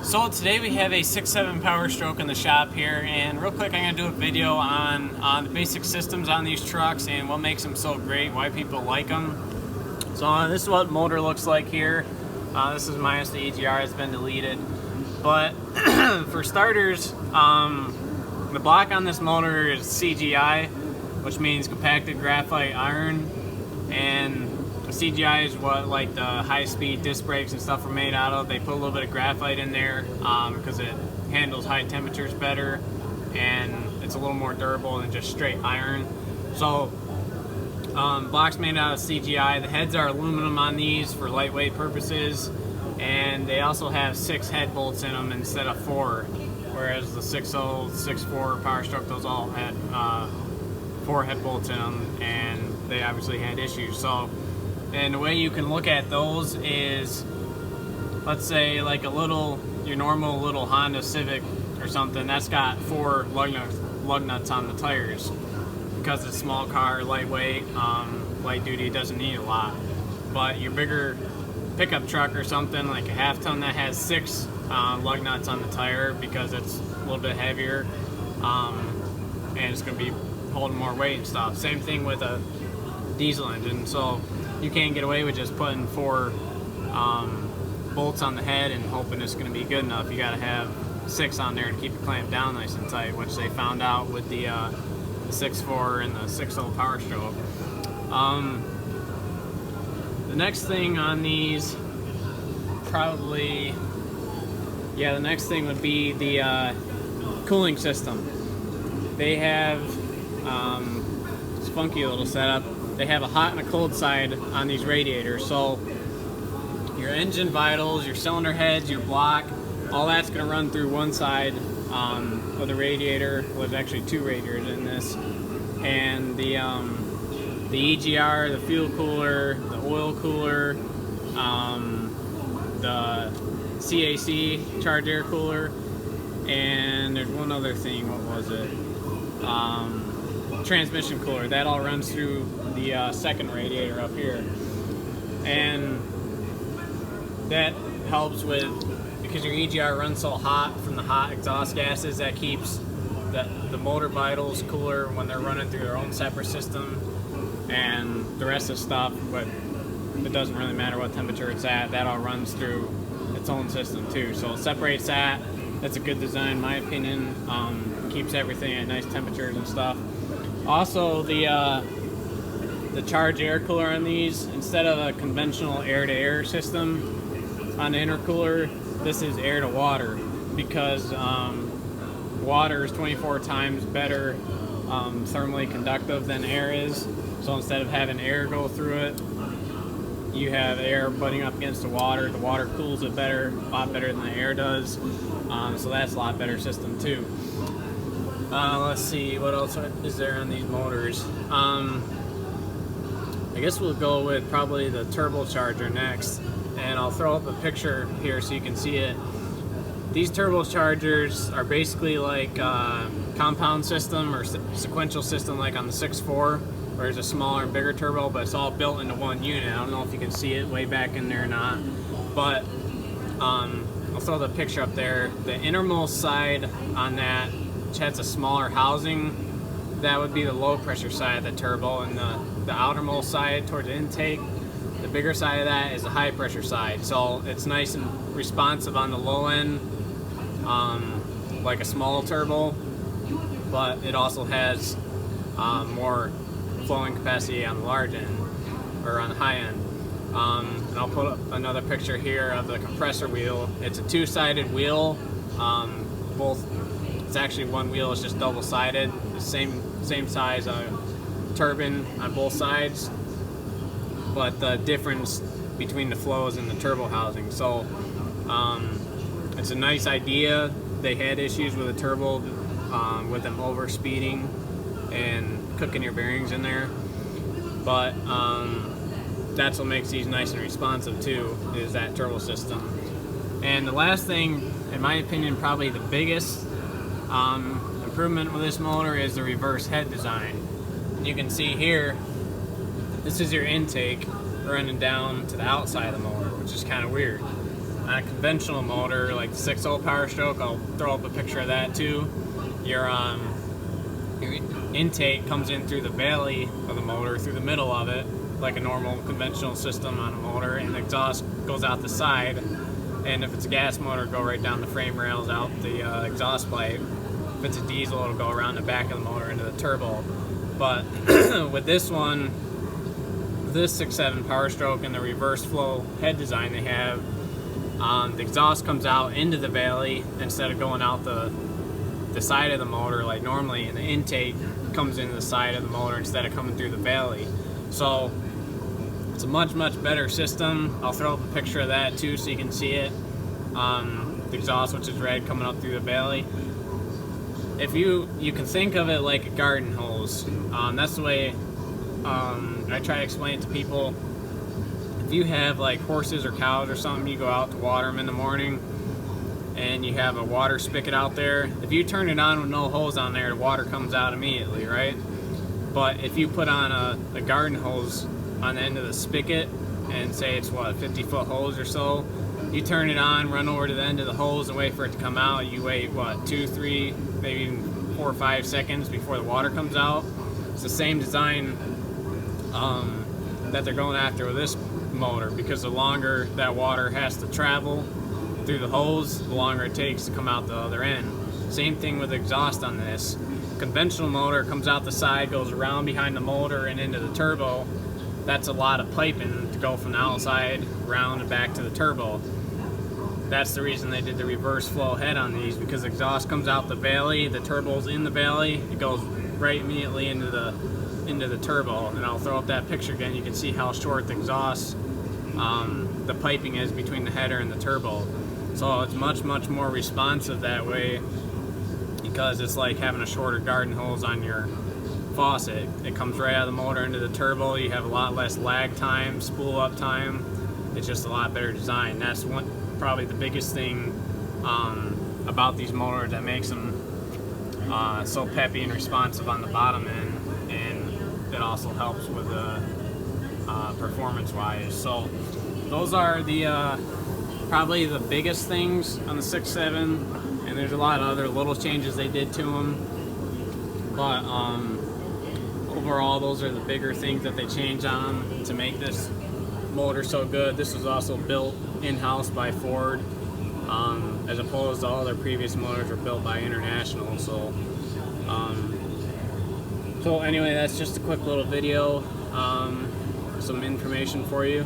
So today we have a 6.7 Power Stroke in the shop here, and real quick I'm going to do a video on the basic systems on these trucks and what makes them so great, why people like them. So this is what the motor looks like here. This is minus the EGR, it's been deleted. But for starters, the block on this motor is CGI, which means compacted graphite iron, and CGI is what like the high-speed disc brakes and stuff are made out of. They put a little bit of graphite in there because it handles high temperatures better and it's a little more durable than just straight iron. So blocks made out of CGI. The heads are aluminum on these for lightweight purposes, and they also have 6 head bolts in them instead of 4, whereas the 6.0, 6.4 Power Stroke, those all had 4 head bolts in them, and they obviously had issues. So, and the way you can look at those is, let's say like your normal little Honda Civic or something, that's got 4 lug nuts on the tires. Because it's a small car, lightweight, light duty, it doesn't need a lot. But your bigger pickup truck or something, like a half ton, that has 6 lug nuts on the tire because it's a little bit heavier, and it's going to be holding more weight and stuff. Same thing with a diesel engine. So you can't get away with just putting 4 bolts on the head and hoping it's going to be good enough. You got to have 6 on there to keep it clamped down nice and tight, which they found out with the 6.4 and the 6.0 Power Stroke. The next thing on these, the next thing would be the cooling system. They have this funky little setup. They have a hot and a cold side on these radiators. So your engine vitals, your cylinder heads, your block, all that's going to run through one side of the radiator. Well, there's actually 2 radiators in this. And the EGR, the fuel cooler, the oil cooler, the CAC, charge air cooler, and there's one other thing, what was it? Transmission cooler. That all runs through the second radiator up here. And that helps with, because your EGR runs so hot from the hot exhaust gases, that keeps the motor vitals cooler when they're running through their own separate system, and the rest of the stuff, but it doesn't really matter what temperature it's at, that all runs through its own system too. So it separates that. That's a good design in my opinion. Keeps everything at nice temperatures and stuff. Also, the charge air cooler on these, instead of a conventional air-to-air system on the intercooler, this is air-to-water, because water is 24 times better thermally conductive than air is. So instead of having air go through it, you have air butting up against the water. The water cools it better, a lot better than the air does. So that's a lot better system too. Let's see, what else is there on these motors? I guess we'll go with probably the turbocharger next. And I'll throw up a picture here so you can see it. These turbochargers are basically like a compound system or sequential system, like on the 6.4, where there's a smaller and bigger turbo, but it's all built into one unit. I don't know if you can see it way back in there or not, but I'll throw the picture up there. The innermost side on that, which has a smaller housing, that would be the low pressure side of the turbo, and the outermost side towards the intake, the bigger side of that, is the high pressure side. So it's nice and responsive on the low end, like a small turbo, but it also has more flowing capacity on the large end, or on the high end. And I'll put up another picture here of the compressor wheel. It's a 2-sided wheel. It's actually one wheel, it's just double-sided, the same size turbine on both sides, but the difference between the flows and the turbo housing. So it's a nice idea. They had issues with the turbo, with them over speeding and cooking your bearings in there, but that's what makes these nice and responsive too, is that turbo system. And the last thing, in my opinion, probably the biggest improvement with this motor, is the reverse head design. You can see here, this is your intake running down to the outside of the motor, which is kind of weird. on a conventional motor like the 6.0 Power Stroke, I'll throw up a picture of that too. Your intake comes in through the belly of the motor, through the middle of it, like a normal conventional system on a motor, and the exhaust goes out the side. And if it's a gas motor, it'll go right down the frame rails, out the exhaust pipe. If it's a diesel, it'll go around the back of the motor into the turbo. But with this one, this 6.7 Power Stroke and the reverse flow head design they have, the exhaust comes out into the belly instead of going out the side of the motor like normally, and the intake comes into the side of the motor instead of coming through the belly. So it's a much better system. I'll throw up a picture of that too so you can see it. The exhaust, which is red, coming up through the belly. If you can think of it like a garden hose. That's the way I try to explain it to people. If you have like horses or cows or something, you go out to water them in the morning, and you have a water spigot out there. If you turn it on with no hose on there, the water comes out immediately, right? But if you put on a garden hose on the end of the spigot, and say it's what, a 50-foot hose or so, you turn it on, run over to the end of the hose and wait for it to come out. You wait, what, 2, 3, maybe even 4 or 5 seconds before the water comes out. It's the same design that they're going after with this motor, because the longer that water has to travel through the hose, the longer it takes to come out the other end. Same thing with exhaust on this. Conventional motor comes out the side, goes around behind the motor and into the turbo. That's a lot of piping to go from the outside around and back to the turbo. That's the reason they did the reverse flow head on these, because the exhaust comes out the belly, the turbo's in the belly, it goes right immediately into the turbo. And I'll throw up that picture again. You can see how short the exhaust, the piping is between the header and the turbo. So it's much more responsive that way, because it's like having a shorter garden hose on your faucet. It comes right out of the motor into the turbo. You have a lot less lag time, spool up time. It's just a lot better design. That's probably the biggest thing about these motors that makes them so peppy and responsive on the bottom end, and it also helps with the performance wise. So those are the probably the biggest things on the 6.7, and there's a lot of other little changes they did to them, but overall those are the bigger things that they changed on them to make this motor so good. This was also built in-house by Ford, as opposed to all their previous motors were built by International. So anyway, that's just a quick little video, some information for you.